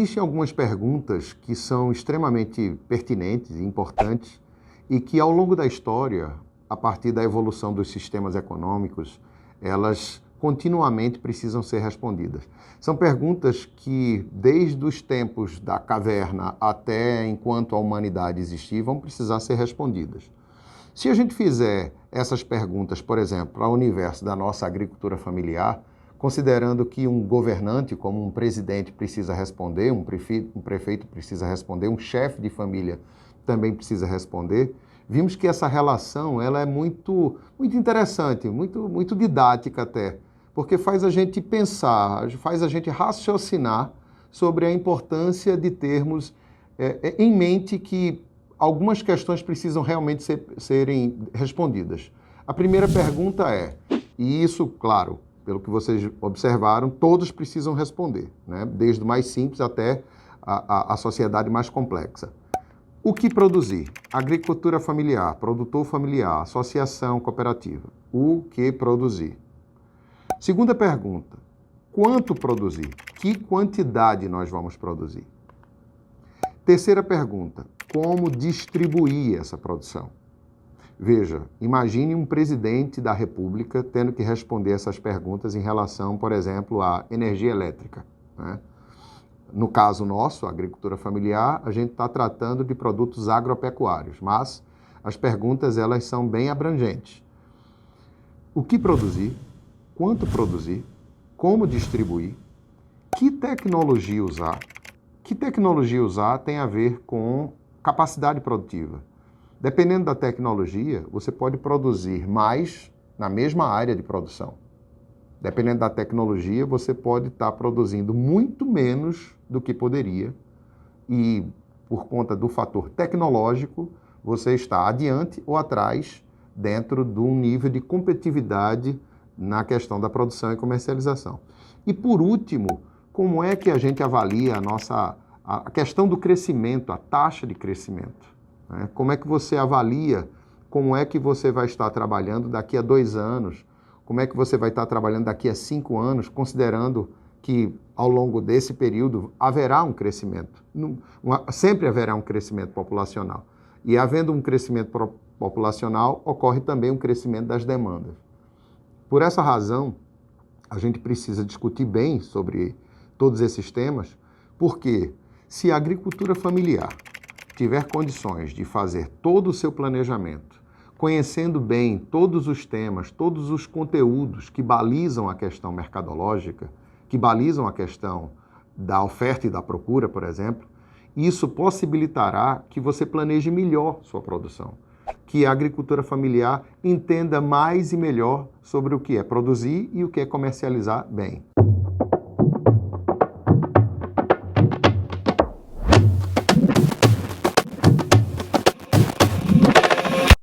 Existem algumas perguntas que são extremamente pertinentes e importantes e que, ao longo da história, a partir da evolução dos sistemas econômicos, elas continuamente precisam ser respondidas. São perguntas que, desde os tempos da caverna até enquanto a humanidade existir, vão precisar ser respondidas. Se a gente fizer essas perguntas, por exemplo, para o universo da nossa agricultura familiar, considerando que um governante, como um presidente, precisa responder, um prefeito precisa responder, um chefe de família também precisa responder, vimos que essa relação ela é muito interessante, muito didática até, porque faz a gente pensar, faz a gente raciocinar sobre a importância de termos em mente que algumas questões precisam realmente serem respondidas. A primeira pergunta é, e isso, claro, pelo que vocês observaram, todos precisam responder, né? Desde o mais simples até a sociedade mais complexa. O que produzir? Agricultura familiar, produtor familiar, associação cooperativa. O que produzir? Segunda pergunta, quanto produzir? Que quantidade nós vamos produzir? Terceira pergunta, como distribuir essa produção? Veja, imagine um presidente da República tendo que responder essas perguntas em relação, por exemplo, à energia elétrica, né? No caso nosso, a agricultura familiar, a gente está tratando de produtos agropecuários, mas as perguntas elas são bem abrangentes. O que produzir? Quanto produzir? Como distribuir? Que tecnologia usar? Que tecnologia usar tem a ver com capacidade produtiva. Dependendo da tecnologia, você pode produzir mais na mesma área de produção. Dependendo da tecnologia, você pode estar produzindo muito menos do que poderia e, por conta do fator tecnológico, você está adiante ou atrás dentro de um nível de competitividade na questão da produção e comercialização. E, por último, como é que a gente avalia a questão do crescimento, a taxa de crescimento? Como é que você avalia como é que você vai estar trabalhando daqui a 2 anos, como é que você vai estar trabalhando daqui a 5 anos, considerando que ao longo desse período haverá um crescimento, sempre haverá um crescimento populacional. E havendo um crescimento populacional, ocorre também um crescimento das demandas. Por essa razão, a gente precisa discutir bem sobre todos esses temas, porque se a agricultura familiar tiver condições de fazer todo o seu planejamento, conhecendo bem todos os temas, todos os conteúdos que balizam a questão mercadológica, que balizam a questão da oferta e da procura, por exemplo, isso possibilitará que você planeje melhor sua produção, que a agricultura familiar entenda mais e melhor sobre o que é produzir e o que é comercializar bem.